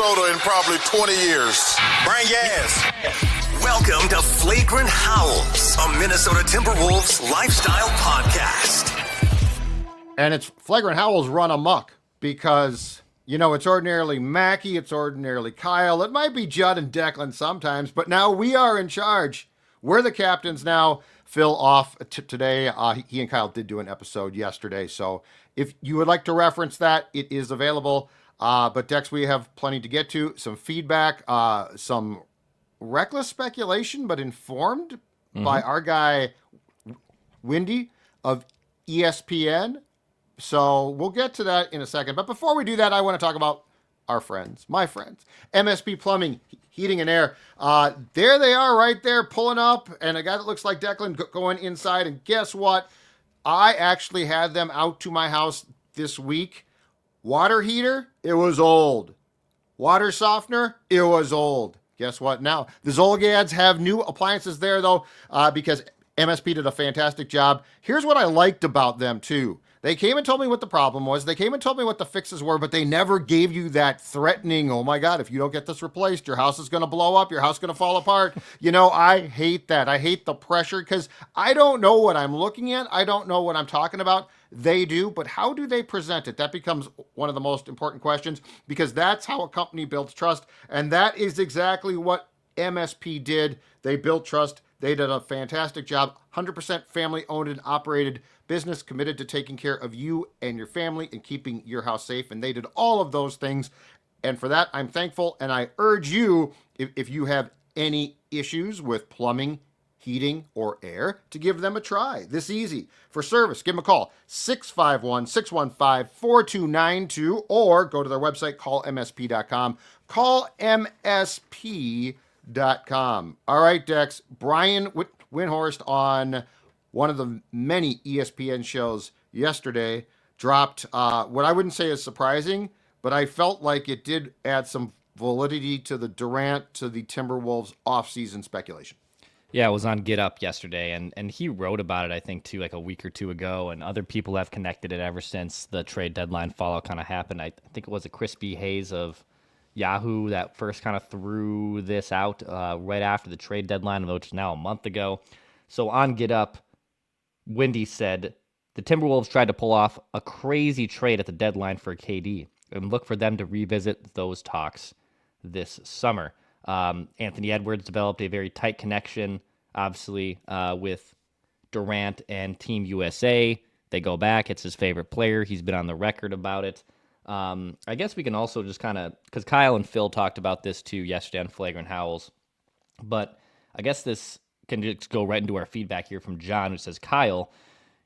Minnesota in probably 20 years. Bring gas. Welcome to Flagrant Howls, a Minnesota Timberwolves lifestyle podcast. And it's Flagrant Howls run amok because, you know, it's ordinarily Mackey, it's ordinarily Kyle. It might be Judd and Declan sometimes, but now we are in charge. We're the captains now. Phil off today. He and Kyle did do an episode yesterday. So if you would like to reference that, it is available. But Dex, we have plenty to get to. Some feedback, some reckless speculation, but informed by our guy, Windy of ESPN. So we'll get to that in a second. But before we do that, I want to talk about our friends, my friends, MSP Plumbing, Heating and Air. There they are right there pulling up, and a guy that looks like Declan going inside. And guess what? I actually had them out to my house this week. Water heater, it was old. Water softener, it was old. Guess what now? The Zolgads have new appliances there, though, because MSP did a fantastic job. Here's what I liked about them, too. They came and told me what the problem was. They came and told me what the fixes were, but they never gave you that threatening, oh my God, if you don't get this replaced, your house is going to blow up, your house is going to fall apart. You know, I hate that. I hate the pressure because I don't know what I'm looking at. I don't know what I'm talking about. They do, but how do they present it? That becomes one of the most important questions because that's how a company builds trust, and that is exactly what MSP did. They built trust. They did a fantastic job. 100% family-owned and operated business committed to taking care of you and your family and keeping your house safe. And they did all of those things. And for that, I'm thankful. And I urge you, if you have any issues with plumbing, heating, or air, to give them a try. This easy. For service, give them a call, 651-615-4292, or go to their website, callmsp.com. Callmsp.com. All right, Dex. Brian Windhorst on one of the many ESPN shows yesterday dropped what I wouldn't say is surprising, but I felt like it did add some validity to the Durant to the Timberwolves offseason speculation. Yeah, it was on Get Up yesterday, and he wrote about it, I think, too, like a week or two ago, and other people have connected it ever since the trade deadline fallout kind of happened. I think it was a Crispy Hayes of Yahoo that first kind of threw this out right after the trade deadline, which is now a month ago. So on Get Up, Wendy said, the Timberwolves tried to pull off a crazy trade at the deadline for KD and look for them to revisit those talks this summer. Anthony Edwards developed a very tight connection, obviously, with Durant and Team USA. They go back. It's his favorite player. He's been on the record about it. I guess we can also just kind of, because Kyle and Phil talked about this too yesterday on Flagrant Howls, but I guess this can just go right into our feedback here from John, who says, Kyle,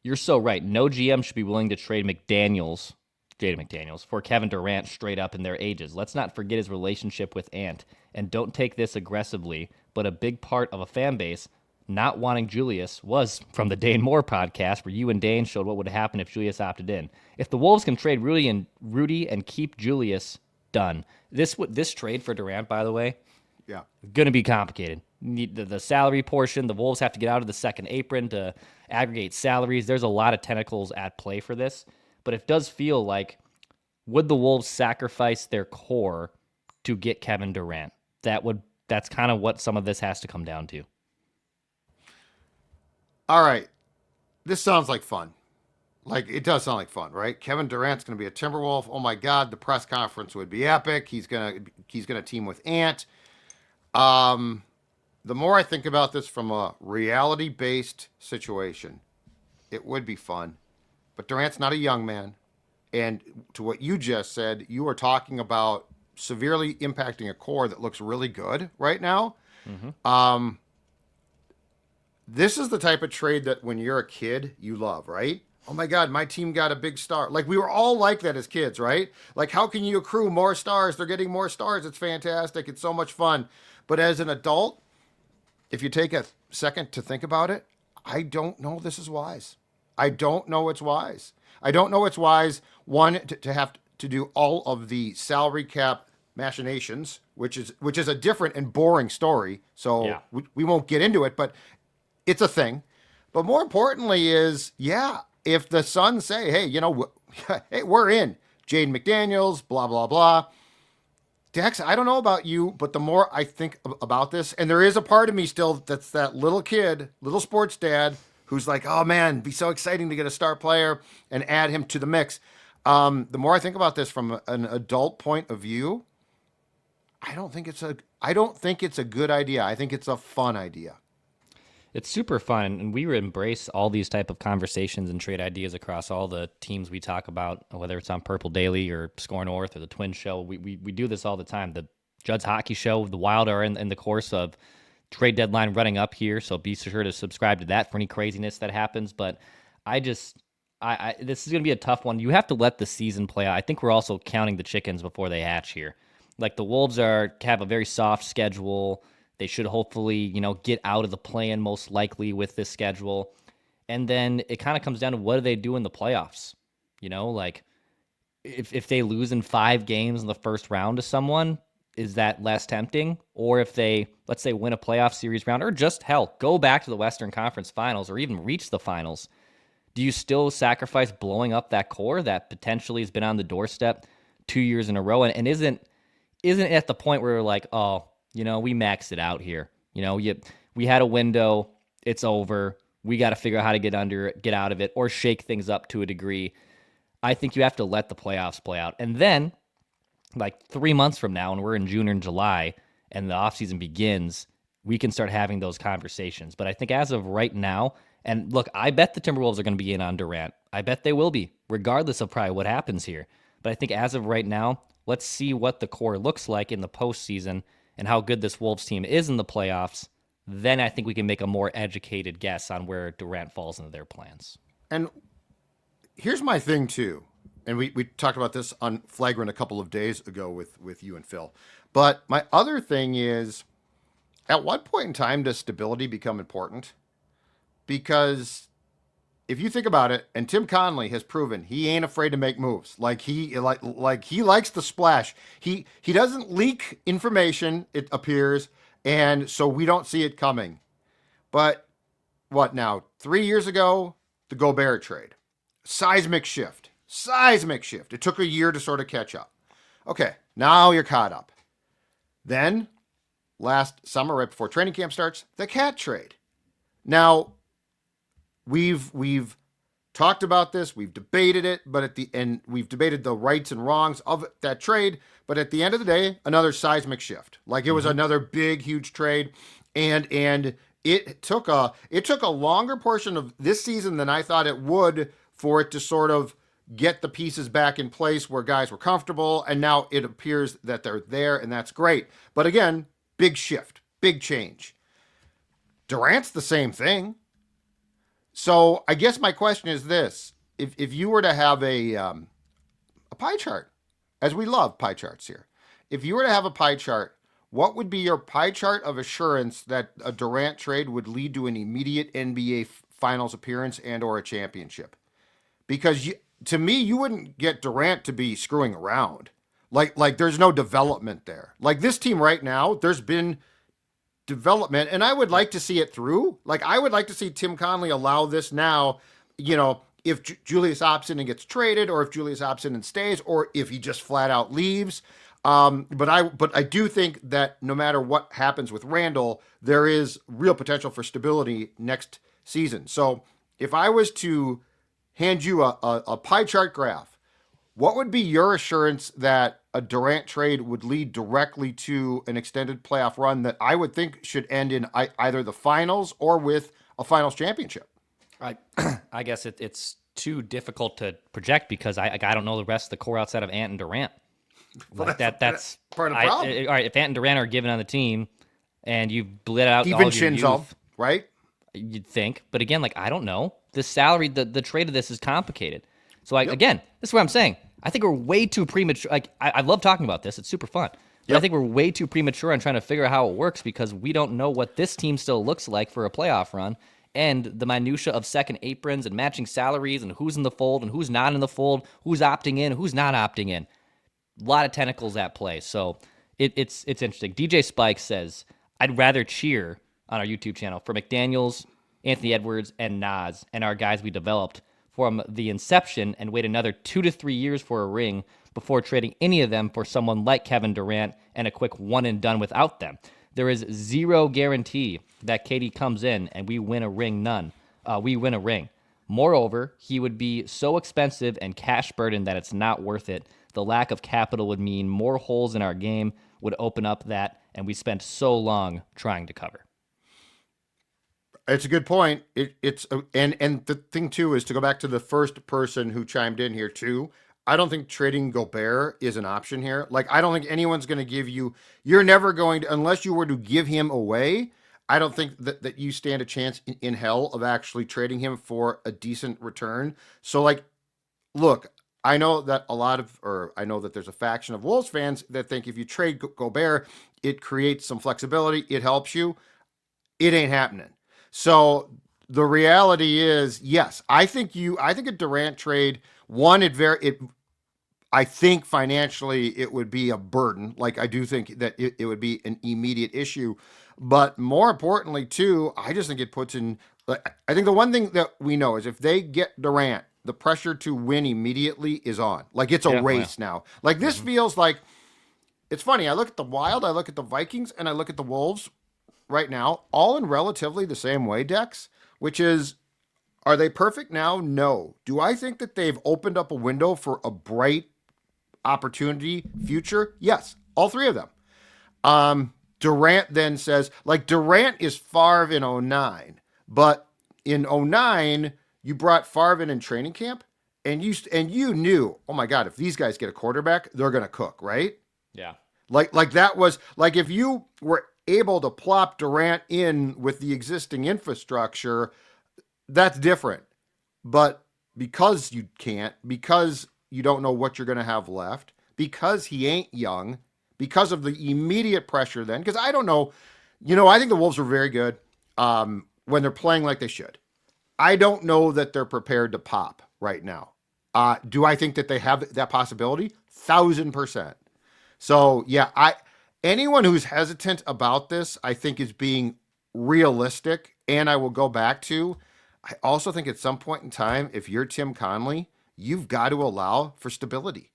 you're so right. No GM should be willing to trade Jaden McDaniels for Kevin Durant straight up in their ages. Let's not forget his relationship with Ant, and don't take this aggressively, but a big part of a fan base not wanting Julius was from the Dane Moore podcast, where you and Dane showed what would happen if Julius opted in. If the Wolves can trade Rudy and keep Julius, done. This trade for Durant, by the way, going to be complicated. The salary portion, the Wolves have to get out of the second apron to aggregate salaries. There's a lot of tentacles at play for this, but it does feel like, would the Wolves sacrifice their core to get Kevin Durant? That's kind of what some of this has to come down to. All right. This sounds like fun. Like, it does sound like fun, right? Kevin Durant's going to be a Timberwolf. Oh my God, the press conference would be epic. He's going to team with Ant. The more I think about this from a reality-based situation, it would be fun. But Durant's not a young man. And to what you just said, you are talking about severely impacting a core that looks really good right now. Mm-hmm. This is the type of trade that when you're a kid, you love, right? Oh my God, my team got a big star. Like, we were all like that as kids, right? Like, how can you accrue more stars? They're getting more stars. It's fantastic. It's so much fun. But as an adult, if you take a second to think about it, I don't know this is wise. I don't know it's wise. I don't know it's wise, one, to have to do all of the salary cap machinations, which is a different and boring story. So yeah, we won't get into it, but it's a thing. But more importantly is, if the Suns say, hey, hey, we're in, Jaden McDaniels, blah, blah, blah, Dex, I don't know about you, but the more I think about this, and there is a part of me still that's that little kid, little sports dad, who's like, oh man, be so exciting to get a star player and add him to the mix. The more I think about this from an adult point of view, I don't think it's a good idea. I think it's a fun idea. It's super fun, and we embrace all these type of conversations and trade ideas across all the teams we talk about, whether it's on Purple Daily or Score North or the Twin Show. We do this all the time. The Judd's Hockey Show, the Wild are in the course of trade deadline running up here, so be sure to subscribe to that for any craziness that happens. But this is going to be a tough one. You have to let the season play out. I think we're also counting the chickens before they hatch here. Like the Wolves have a very soft schedule. They should hopefully, get out of the play-in most likely with this schedule. And then it kind of comes down to what do they do in the playoffs? Like if they lose in 5 games in the first round to someone, is that less tempting? Or if they, let's say, win a playoff series round, or just, hell, go back to the Western Conference Finals or even reach the finals, do you still sacrifice blowing up that core that potentially has been on the doorstep 2 years in a row? And isn't it at the point where we're like, oh, we maxed it out here. We had a window. It's over. We got to figure out how to get out of it, or shake things up to a degree. I think you have to let the playoffs play out. And then, like 3 months from now, when we're in June or July and the offseason begins, we can start having those conversations. But I think as of right now, and look, I bet the Timberwolves are going to be in on Durant. I bet they will be, regardless of probably what happens here. But I think as of right now, let's see what the core looks like in the postseason and how good this Wolves team is in the playoffs. Then I think we can make a more educated guess on where Durant falls into their plans. And here's my thing, too. And we talked about this on Flagrant a couple of days ago with you and Phil. But my other thing is, at what point in time does stability become important? Because if you think about it, and Tim Connelly has proven he ain't afraid to make moves. Like he likes the splash. He doesn't leak information, it appears, and so we don't see it coming. But what now? 3 years ago, the Gobert trade. Seismic shift. It took a year to sort of catch up. Okay, now you're caught up. Then, last summer, right before training camp starts, the Cat trade. Now, We've talked about this, we've debated it, but at the end, we've debated the rights and wrongs of that trade. But at the end of the day, another seismic shift. Like it was another big, huge trade, and it took a longer portion of this season than I thought it would for it to sort of get the pieces back in place where guys were comfortable, and now it appears that they're there, and that's great. But again, big shift, big change. Durant's the same thing. So I guess my question is this: if you were to have a pie chart, as we love pie charts here, if you were to have a pie chart, what would be your pie chart of assurance that a Durant trade would lead to an immediate NBA Finals appearance and or a championship? Because to me, you wouldn't get Durant to be screwing around. Like there's no development there. Like this team right now, there's been development, and I would like to see it through. Like I would like to see Tim Connelly allow this now, if Julius opts in and gets traded, or if Julius opts in and stays, or if he just flat out leaves. But I do think that no matter what happens with Randall, there is real potential for stability next season. So if I was to hand you a pie chart graph, what would be your assurance that a Durant trade would lead directly to an extended playoff run that I would think should end in either the finals or with a finals championship? I guess it's too difficult to project because I don't know the rest of the core outside of Ant and Durant. Like that's part of the problem. All right, if Ant and Durant are given on the team and you've bled out all of your youth, right? You'd think. But again, I don't know. The salary, the trade of this is complicated. So again, this is what I'm saying. I think we're way too premature. I love talking about this. It's super fun. But I think we're way too premature on trying to figure out how it works because we don't know what this team still looks like for a playoff run and the minutia of second aprons and matching salaries and who's in the fold and who's not in the fold, who's opting in, who's not opting in. A lot of tentacles at play. So it's interesting. DJ Spike says, I'd rather cheer on our YouTube channel for McDaniels, Anthony Edwards, and Nas and our guys we developed from the inception and wait another 2 to 3 years for a ring before trading any of them for someone like Kevin Durant and a quick one and done without them. There is zero guarantee that KD comes in and we win a ring. We win a ring. Moreover, he would be so expensive and cash burdened that it's not worth it. The lack of capital would mean more holes in our game would open up that, and we spent so long trying to cover. It's a good point. And the thing too is to go back to the first person who chimed in here too. I don't think trading Gobert is an option here. Like, I don't think anyone's going to give you. You're never going to, unless you were to give him away. I don't think that you stand a chance in hell of actually trading him for a decent return. So, like, look, I know that I know that there's a faction of Wolves fans that think if you trade Gobert, it creates some flexibility. It helps you. It ain't happening. So the reality is, yes, I think a Durant trade, I think financially it would be a burden. Like, I do think that it would be an immediate issue, but more importantly too, I just think it puts in, I think the one thing that we know is if they get Durant, the pressure to win immediately is on. Like, it's a race now. Like, this feels like, it's funny. I look at the Wild, I look at the Vikings, and I look at the Wolves right now, all in relatively the same way, Dex, which is, are they perfect now? No. Do I think that they've opened up a window for a bright opportunity future? Yes, all three of them. Durant then says, like, Durant is Favre in 09, but in 09, you brought Favre in training camp, and you knew, oh my God, if these guys get a quarterback, they're going to cook, right? Yeah. Like that was, like, if you were able to plop Durant in with the existing infrastructure, that's different. But because you can't, because you don't know what you're going to have left, because he ain't young, because of the immediate pressure then, because I don't know, I think the Wolves are very good when they're playing like they should. I don't know that they're prepared to pop right now. Do I think that they have that possibility? 1,000%. So yeah, anyone who's hesitant about this, I think, is being realistic. And I will go back to, I also think at some point in time, if you're Tim Conley, you've got to allow for stability.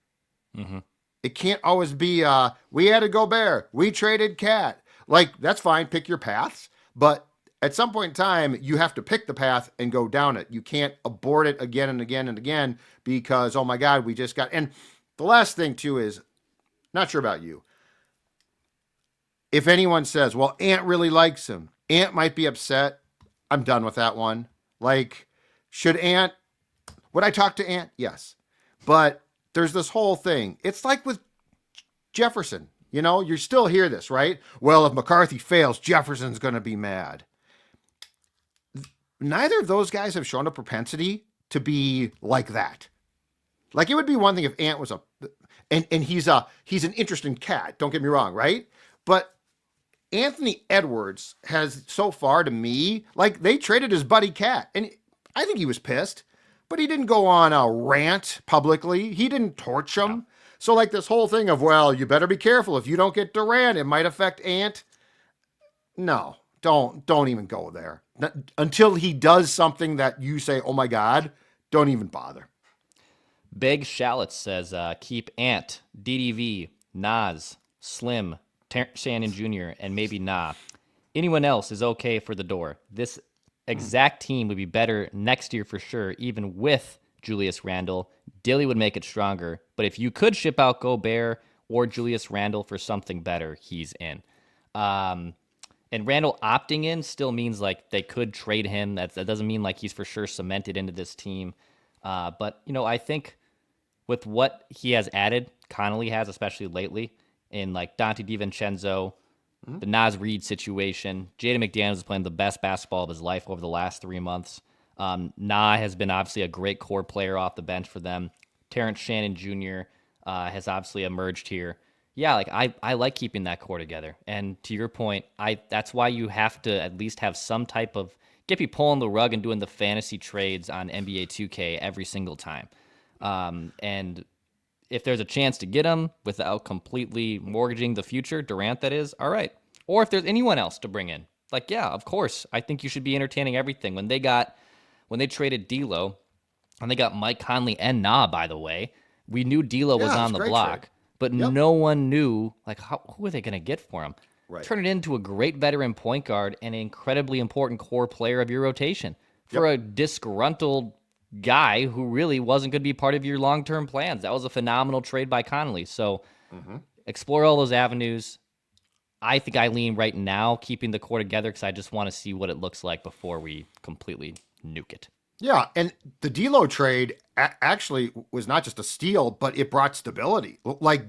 Mm-hmm. It can't always be, we had to Gobert, we traded Cat. Like, that's fine, pick your paths. But at some point in time, you have to pick the path and go down it. You can't abort it again and again and again because, oh my God, we just got. And the last thing too is, not sure about you. If anyone says, well, Ant really likes him, Ant might be upset. I'm done with that one. Like, would I talk to Ant? Yes. But there's this whole thing. It's like with Jefferson, you still hear this, right? Well, if McCarthy fails, Jefferson's going to be mad. Neither of those guys have shown a propensity to be like that. Like, it would be one thing if Ant was and he's an interesting cat, don't get me wrong, right? But Anthony Edwards has, so far to me, like, they traded his buddy Cat, and I think he was pissed, but he didn't go on a rant publicly. He didn't torch him. No. So, like, this whole thing of, well, you better be careful. If you don't get Durant, it might affect Ant. No, don't even go there. Until he does something that you say, oh my God, don't even bother. Big Shallots says, keep Ant, DDV, Nas, Slim, Terrence Shannon Jr., and maybe Nah. Anyone else is okay for the door. This exact team would be better next year for sure, even with Julius Randle. Dilly would make it stronger. But if you could ship out Gobert or Julius Randle for something better, he's in. And Randle opting in still means, like, they could trade him. That doesn't mean, like, he's for sure cemented into this team. But, I think with what he has added, Connolly has, especially lately, in, like, Dante DiVincenzo, the Naz Reid situation, Jaden McDaniels is playing the best basketball of his life over the last 3 months. Nah has been obviously a great core player off the bench for them. Terrence Shannon Jr. Has obviously emerged here. Yeah, like, I like keeping that core together. And to your point, that's why you have to at least have some type of get me pulling the rug and doing the fantasy trades on NBA 2K every single time. And if there's a chance to get them without completely mortgaging the future, Durant that is, all right. Or if there's anyone else to bring in, like, yeah, of course, I think you should be entertaining everything. When they traded D'Lo, and they got Mike Conley and Nah, by the way, We knew D'Lo was on the block, but no one knew who are they going to get for him. Right. Turn it into a great veteran point guard and an incredibly important core player of your rotation for a disgruntled guy who really wasn't going to be part of your long-term plans. That was a phenomenal trade by Conley. So explore all those avenues. I think I lean right now keeping the core together because I just want to see what it looks like before we completely nuke it. Yeah, and the D'Lo trade actually was not just a steal, but it brought stability. Like,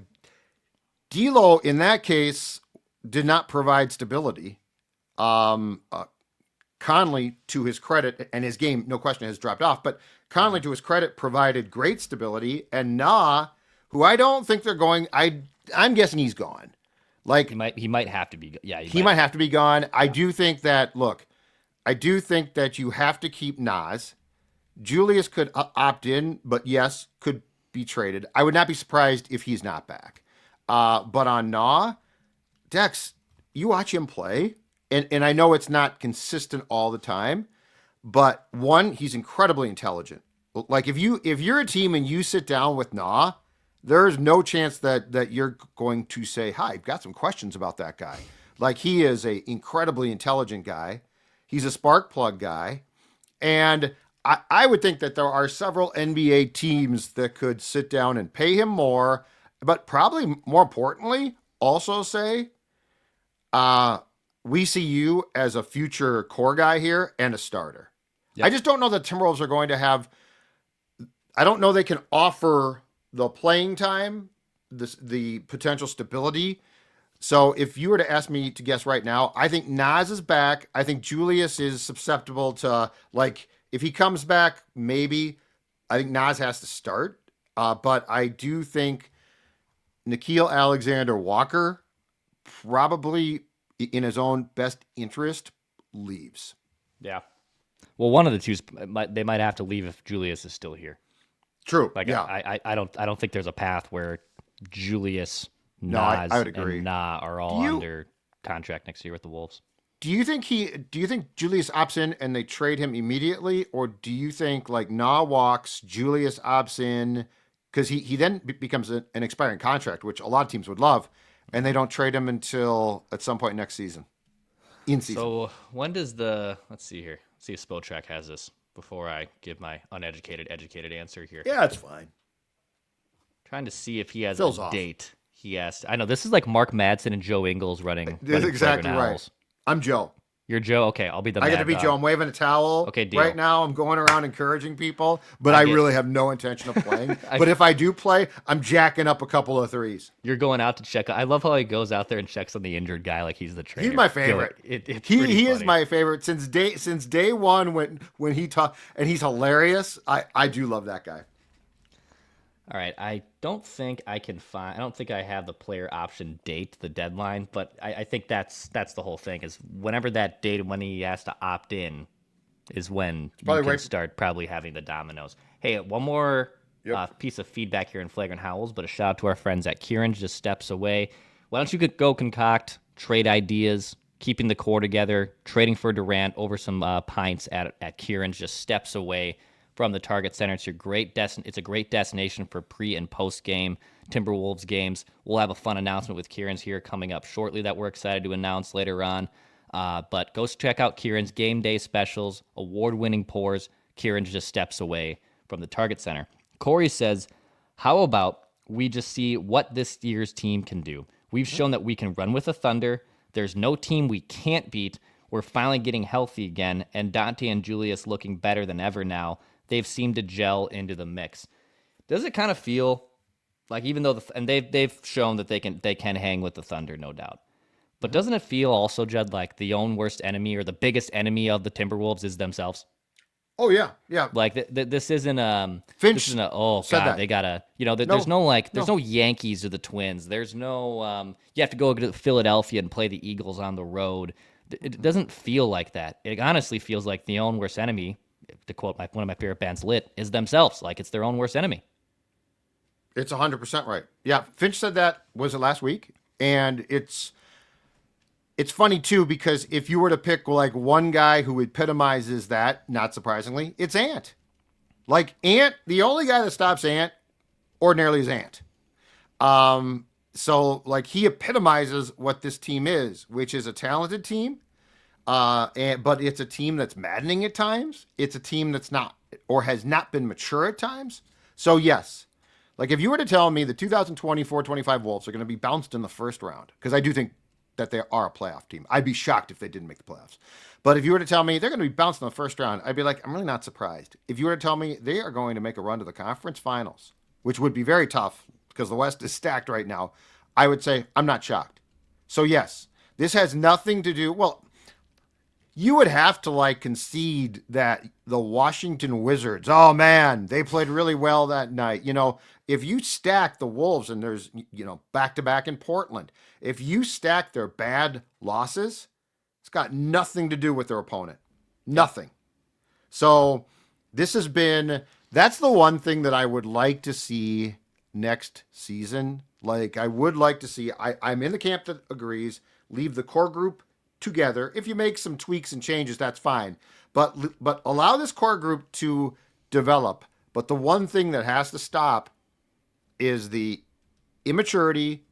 D'Lo, in that case, did not provide stability. Conley, to his credit, and his game, no question, has dropped off, but Conley, to his credit, provided great stability. And Nah, who I don't think they're going, I'm guessing he's gone. Like, he might have to be. Yeah, he might have to be gone. I do think that, look, I do think that you have to keep Nas. Julius could opt in, but yes, could be traded. I would not be surprised if he's not back. But on Nah, Dex, you watch him play, and I know it's not consistent all the time, but one, he's incredibly intelligent. Like, if you're a team and you sit down with Nah, there's no chance that you're going to say, hi, I've got some questions about that guy. Like, he is a incredibly intelligent guy. He's a spark plug guy. And I would think that there are several NBA teams that could sit down and pay him more, but probably more importantly, also say, we see you as a future core guy here and a starter. Yep. I just don't know that Timberwolves are going to have, I don't know they can offer the playing time, the potential stability. So if you were to ask me to guess right now, I think Nas is back. I think Julius is susceptible to, like, if he comes back, maybe. I think Nas has to start. But I do think Nickeil Alexander-Walker probably, in his own best interest, leaves. Yeah. Well, one of the two, they might have to leave if Julius is still here. True. Like, yeah. I don't think there's a path where Julius, Nas, I would agree. and Nah are all under contract next year with the Wolves. Do you think Julius opts in and they trade him immediately, or do you think, like, Nah walks, Julius opts in, because he then becomes an expiring contract, which a lot of teams would love, and they don't trade him until at some point next season? In season. So when does let's see here. Let's see if Spotrac has this before I give my educated answer here. Yeah, it's fine. Trying to see if he has Phil's a off. date. He asked. I know this is like Mark Madsen and Joe Ingles running. That's exactly right. I'm Joe. You're Joe? Okay, I'll be the I mad get to be dog. Joe. I'm waving a towel. Okay, deal. Right now, I'm going around encouraging people, but I really have no intention of playing. But if I do play, I'm jacking up a couple of threes. You're going out to check. I love how he goes out there and checks on the injured guy like he's the trainer. He's my favorite. He is my favorite since day one when he talked, and he's hilarious. I do love that guy. All right, I don't think I have the player option date, the deadline, but I think that's the whole thing is whenever that date when he has to opt in is when you can start probably having the dominoes. Hey, one more piece of feedback here in Flagrant Howls, but a shout out to our friends at Kieran, just steps away. Why don't you go concoct trade ideas, keeping the core together, trading for Durant over some pints at Kieran's, just steps away from the Target Center. It's a great destination for pre and post game Timberwolves games. We'll have a fun announcement with Kieran's here coming up shortly that we're excited to announce later on. But go check out Kieran's game day specials, award-winning pours. Kieran's just steps away from the Target Center. Corey says, how about we just see what this year's team can do? We've shown that we can run with the Thunder. There's no team we can't beat. We're finally getting healthy again, and Dante and Julius looking better than ever now. They've seemed to gel into the mix. Does it kind of feel like, even though they've shown that they can hang with the Thunder, no doubt, but doesn't it feel also, Judd, like the own worst enemy or the biggest enemy of the Timberwolves is themselves? Oh yeah, yeah. Like this isn't Finch. This isn't oh god, that. they gotta there's no Yankees or the Twins. There's no you have to go to Philadelphia and play the Eagles on the road. It doesn't feel like that. It honestly feels like the own worst enemy, to quote one of my favorite bands, Lit, is themselves. Like it's their own worst enemy. It's 100% right. Yeah, Finch said that, was it last week? And it's funny too, because if you were to pick like one guy who epitomizes that, not surprisingly, it's Ant. Like Ant, the only guy that stops Ant ordinarily his aunt. So like he epitomizes what this team is, which is a talented team. But it's a team that's maddening at times. It's a team that's not or has not been mature at times. So yes, like if you were to tell me the 2024-25 Wolves are going to be bounced in the first round, because I do think that they are a playoff team. I'd be shocked if they didn't make the playoffs. But if you were to tell me they're going to be bounced in the first round, I'd be like, I'm really not surprised. If you were to tell me they are going to make a run to the conference finals, which would be very tough because the West is stacked right now, I would say I'm not shocked. So yes, this has nothing to do, well, you would have to like concede that the Washington Wizards, oh man, they played really well that night. You know, if you stack the Wolves and there's, you know, back-to-back in Portland, if you stack their bad losses, it's got nothing to do with their opponent. Nothing. So this has been, that's the one thing that I would like to see next season. Like I would like to see, I'm in the camp that agrees, leave the core group together. If you make some tweaks and changes, that's fine. But allow this core group to develop. But the one thing that has to stop is the immaturity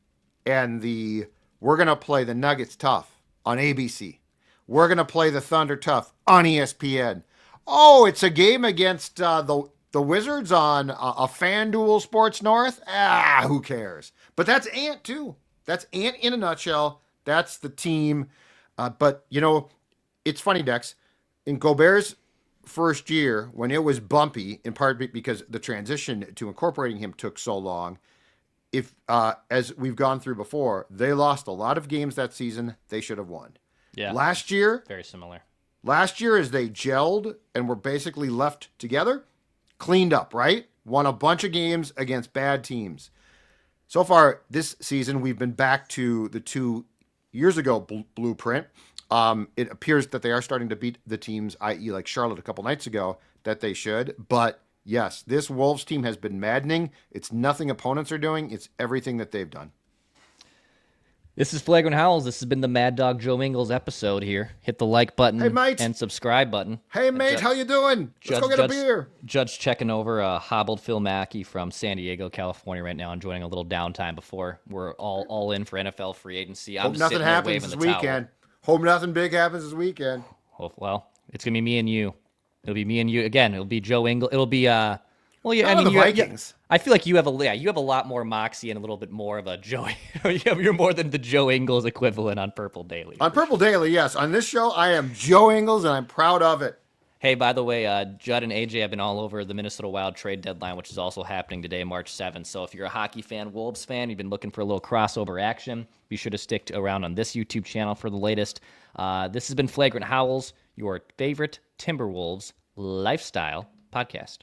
and the we're going to play the Nuggets tough on ABC. We're going to play the Thunder tough on ESPN. Oh, it's a game against the Wizards on a FanDuel Sports North. Who cares? But that's Ant too. That's Ant in a nutshell. That's the team. But, you know, it's funny, Dex. In Gobert's first year, when it was bumpy, in part because the transition to incorporating him took so long, if as we've gone through before, they lost a lot of games that season they should have won. Yeah. Last year, very similar. Last year, as they gelled and were basically left together, cleaned up, right? Won a bunch of games against bad teams. So far this season, we've been back to the 2 years ago blueprint. It appears that they are starting to beat the teams, i.e. like Charlotte a couple nights ago, that they should. But yes, this Wolves team has been maddening. It's nothing opponents are doing. It's everything that they've done. This is Flagrant Howls. This has been the Mad Dog Joe Ingles episode here. Hit the like button and subscribe button. Hey, mate, how you doing? Let's go get a beer. Jud's checking over hobbled Phil Mackey from San Diego, California right now, enjoying a little downtime before we're all in for NFL free agency. Hope nothing happens this weekend. Hope nothing big happens this weekend. Well, it's going to be me and you. It'll be me and you. Again, it'll be Joe Ingles. It'll be... Well, yeah, I mean, the Vikings. I feel like you have a lot more moxie and a little bit more of a Joe. You're more than the Joe Ingles equivalent on Purple Daily. On Purple Daily, yes. On this show, I am Joe Ingles, and I'm proud of it. Hey, by the way, Judd and AJ have been all over the Minnesota Wild trade deadline, which is also happening today, March 7th. So if you're a hockey fan, Wolves fan, you've been looking for a little crossover action, be sure to stick around on this YouTube channel for the latest. This has been Flagrant Howls, your favorite Timberwolves lifestyle podcast.